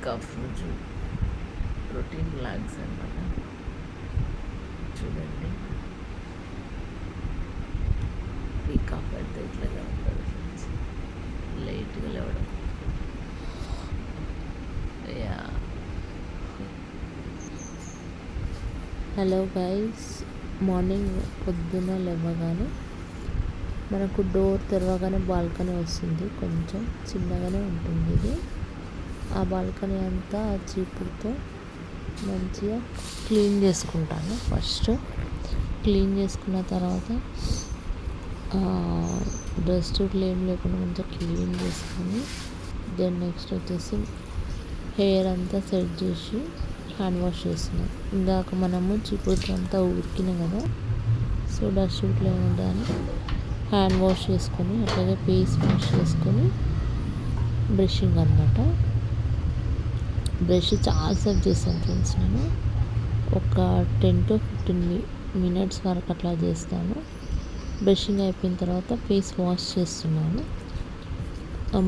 Week off రోజు routine blogs అనమాట. చూడండి, వీక్ ఆఫ్ అయితే ఇట్లాగా ఉంటుంది. లేట్గా లేవడం. యా, హలో గైస్, మార్నింగ్ పొద్దున్న లేవగానే మనకు డోర్ తెరవగానే బాల్కనీ వస్తుంది. కొంచెం చిన్నగానే ఉంటుంది ఇది. ఆ బాల్కనీ అంతా చీపుడుతో మంచిగా క్లీన్ చేసుకుంటాను. ఫస్ట్ క్లీన్ చేసుకున్న తర్వాత డస్ట్ ఏం లేకుండా మంచిగా క్లీన్ చేసుకొని దెన్ నెక్స్ట్ వచ్చేసి హెయిర్ అంతా సెట్ చేసి హ్యాండ్ వాష్ చేస్తున్నాం. ఇందాక మనము చీపురుతో అంతా ఉరికినాం కదా, సో డస్ట్ ఏముంటుందని హ్యాండ్ వాష్ చేసుకొని అట్లాగే ఫేస్ వాష్ చేసుకొని బ్రషింగ్ అనమాట. బ్రష్ చాలాసేపు చేస్తాను ఫ్రెండ్స్. నేను ఒక 10 to 15 minutes వరకు అట్లా చేస్తాను. బ్రషింగ్ అయిపోయిన తర్వాత ఫేస్ వాష్ చేస్తున్నాను.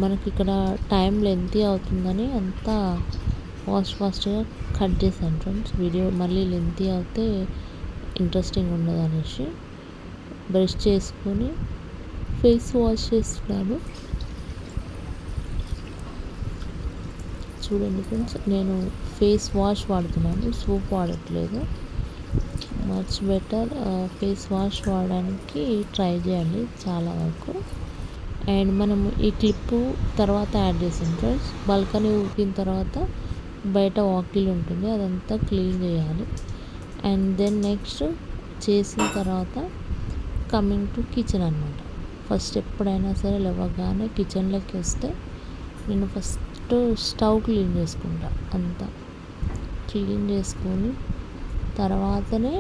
మనకి ఇక్కడ టైం లెంతీ అవుతుందని అంతా ఫాస్ట్గా కట్ చేశాను ఫ్రెండ్స్. వీడియో మళ్ళీ లెంతీ అవుతే ఇంట్రెస్టింగ్ ఉండదు అనేసి బ్రష్ చేసుకొని ఫేస్ వాష్ చేస్తున్నాను. చూడండి ఫ్రెండ్స్, నేను ఫేస్ వాష్ వాడుతున్నాను, సోప్ వాడట్లేదు. మచ్ బెటర్ ఫేస్ వాష్ వాడడానికి ట్రై చేయండి చాలా వరకు. అండ్ మనము ఈ క్లిప్పు తర్వాత యాడ్ చేసాం ఫ్రెండ్స్. బాల్కనీ ఊపిన తర్వాత బయట వాకిల్ ఉంటుంది, అదంతా క్లీన్ చేయాలి. అండ్ దెన్ నెక్స్ట్ చేసిన తర్వాత కమింగ్ టు కిచెన్ అనమాట. ఫస్ట్ ఎప్పుడైనా సరే లేవగానే కిచెన్లోకి వస్తే నేను ఫస్ట్ స్టవ్ క్లీన్ చేసుకుంటా. అంతా క్లీన్ చేసుకొని తర్వాతనే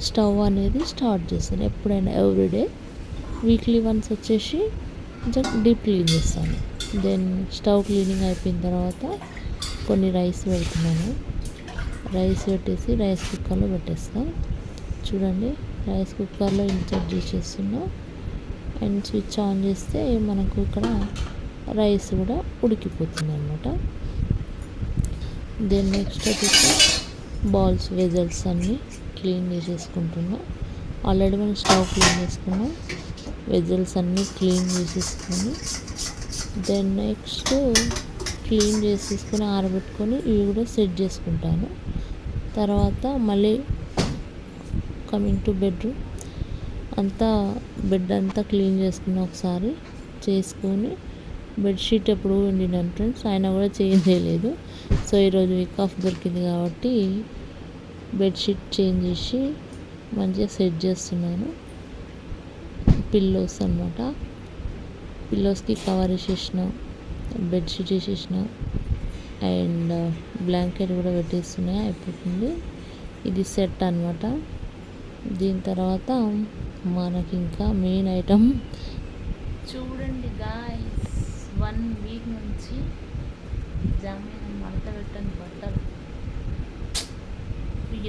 స్టవ్ అనేది స్టార్ట్ చేస్తాను. ఎప్పుడైనా ఎవ్రీడే వీక్లీ వన్స్ వచ్చేసి డీప్ క్లీన్ చేస్తాను. దెన్ స్టవ్ క్లీనింగ్ అయిపోయిన తర్వాత కొన్ని రైస్ పెడుతున్నాను. రైస్ పెట్టేసి రైస్ కుక్కర్లో పెట్టేస్తాను. చూడండి, రైస్ కుక్కర్లో ఇన్సర్ట్ చేసేస్తున్నా. అండ్ స్విచ్ ఆన్ చేస్తే మనకు ఇక్కడ రైస్ కూడా ఉడికిపోతుంది అనమాట. దెన్ నెక్స్ట్ వచ్చేసి బౌల్స్ వెజల్స్ అన్నీ క్లీన్ చేసేసుకుంటున్నా. ఆల్రెడీ మనం స్టవ్ క్లీన్ చేసుకున్నాం, వెజల్స్ అన్నీ క్లీన్ చేసేసుకొని దెన్ నెక్స్ట్ క్లీన్ చేసేసుకొని ఆరబెట్టుకొని ఇవి కూడా సెట్ చేసుకుంటాను. తర్వాత మళ్ళీ కమింగ్ టు బెడ్రూమ్ అంతా బెడ్ అంతా క్లీన్ చేసుకుని ఒకసారి చేసుకొని బెడ్షీట్ ఎప్పుడు వండినాను ఫ్రెండ్స్, అయినా కూడా చేంజ్ చేయలేదు. సో ఈరోజు వీక్ ఆఫ్ దొరికింది కాబట్టి బెడ్షీట్ చేంజ్ చేసి మంచిగా సెట్ చేస్తున్నాను. పిల్లోస్ అనమాట, పిల్లోస్కి కవర్ వేసేసిన, బెడ్షీట్ వేసేసిన అండ్ బ్లాంకెట్ కూడా పెట్టేస్తున్నాయి. అయిపోతుంది. ఇది సెట్ అనమాట. దీని తర్వాత మనకి ఇంకా మెయిన్ ఐటమ్ చూడండి గాయ్స్, 1 week నుంచి జామీన్ మడత పెట్టని బట్టలు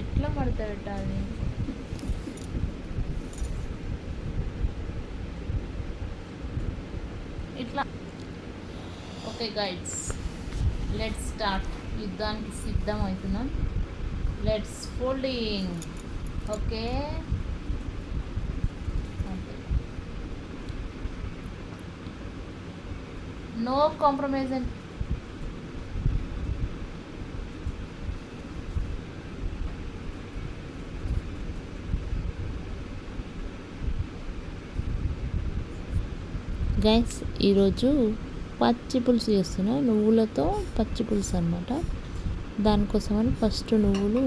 ఎట్లా మడత పెట్టాలి? ఇట్లా. Okay guys, let's start. యుద్ధానికి సిద్ధం అవుతున్నాం. Let's folding. Okay, no compromise. Guys, ఈరోజు పచ్చి పులుసు చేస్తున్నా, నువ్వులతో పచ్చి పులుసు అనమాట. దానికోసమని ఫస్ట్ నువ్వులు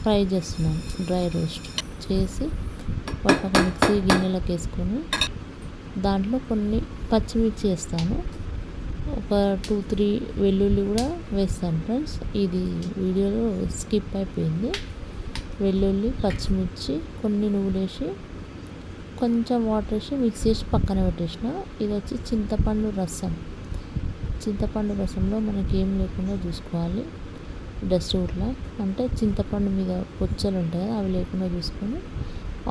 ఫ్రై చేస్తున్నాను, డ్రై రోస్ట్ చేసి ఒక మిక్సీ గిన్నెలోకి వేసుకొని దాంట్లో కొన్ని పచ్చిమిర్చి వేస్తాను, ఒక 2-3 వెల్లుల్లి కూడా వేస్తాను ఫ్రెండ్స్. ఇది వీడియోలో స్కిప్ అయిపోయింది. వెల్లుల్లి, పచ్చిమిర్చి, కొన్ని నువ్వులు వేసి కొంచెం వాటర్ వేసి మిక్స్ చేసి పక్కన పెట్టేసిన. ఇది వచ్చి చింతపండు రసం. చింతపండు రసంలో మనకి ఏం లేకుండా చూసుకోవాలి. డస్ట్ ఊట్లా అంటే చింతపండు మీద పొచ్చలు ఉంటాయి కదా, అవి లేకుండా చూసుకొని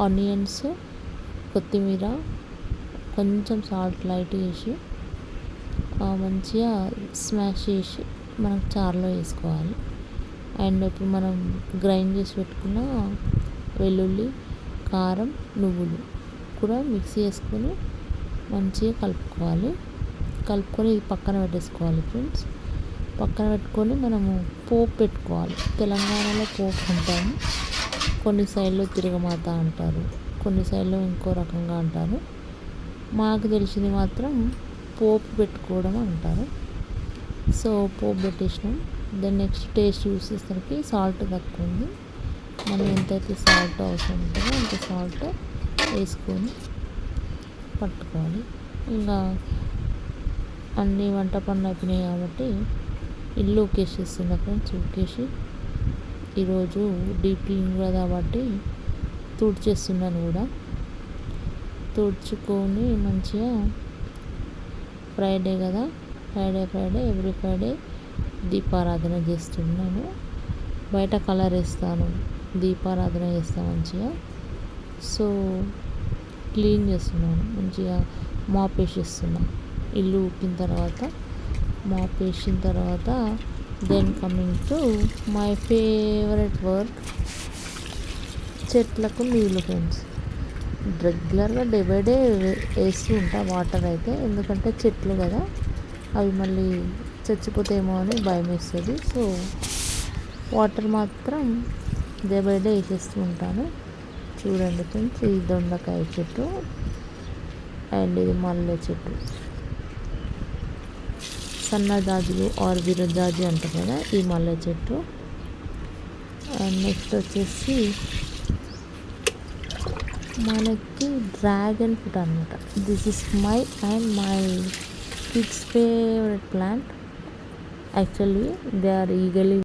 ఆనియన్స్, కొత్తిమీర, కొంచెం సాల్ట్ లైట్ వేసి మంచిగా స్మాష్ చేసి మనకు చారులో వేసుకోవాలి. అండ్ ఇప్పుడు మనం గ్రైండ్ చేసి పెట్టుకున్న వెల్లుల్లి, కారం, నువ్వులు కూడా మిక్సీ చేసుకొని మంచిగా కలుపుకొని ఇది పక్కన పెట్టేసుకోవాలి ఫ్రెండ్స్. పక్కన పెట్టుకొని మనము పోపు పెట్టుకోవాలి. తెలంగాణలో పోపు అంటాము, కొన్ని సైడ్లో తిరగమాత అంటారు, కొన్ని సైడ్లో ఇంకో రకంగా అంటారు. మాకు తెలిసింది మాత్రం పోపు పెట్టుకోవడం అంటారు. సో పోపు పెట్టేసినాం. దెన్ నెక్స్ట్ టేస్ట్ చూసేసరికి సాల్ట్ తక్కువ ఉంది. మనం ఎంతైతే సాల్ట్ అవసరం ఉంటుందో అంత సాల్ట్ వేసుకొని పట్టుకోవాలి. ఇంకా అన్నీ వంట పనులు అయిపోయినాయి కాబట్టి ఇల్లు ఊకేసేస్తున్నా ఫ్రెండ్స్. ఊకేసి ఈరోజు డీప్ క్లీన్ కూడా కాబట్టి తుడిచేస్తున్నాను కూడా. తుడుచుకొని మంచిగా ఫ్రైడే కదా, ఫ్రైడే ఎవ్రీ ఫ్రైడే దీపారాధన చేస్తున్నాను. బయట కలర్ వేస్తాను, దీపారాధన చేస్తాను మంచిగా. సో క్లీన్ చేస్తున్నాను, మంచిగా మాప్ వేసేస్తున్నాను. ఇల్లు ఊకిన తర్వాత మాప్ వేసిన తర్వాత then coming to my favourite work, చెట్లకు నీళ్ళు ఫ్రెండ్స్. రెగ్యులర్గా డే బై డే వేస్తూ ఉంటా వాటర్ అయితే, ఎందుకంటే చెట్లు కదా, అవి మళ్ళీ చచ్చిపోతాయేమో అని భయం వేస్తుంది. సో వాటర్ మాత్రం డే బై డే వేసేస్తూ ఉంటాను. చూడండి ఫ్రెండ్స్, ఇది దొండకాయ చెట్టు అండ్ ఇది మల్లె చెట్టు, సన్నజాజులు ఆర్ విరజాజి అంటారు కదా, ఈ మల్లె చెట్టు. అండ్ నెక్స్ట్ వచ్చేసి మనకి డ్రాగన్ ఫ్రూట్ అనమాట. This is my and my kids favourite plant. Actually they are ఈగలీ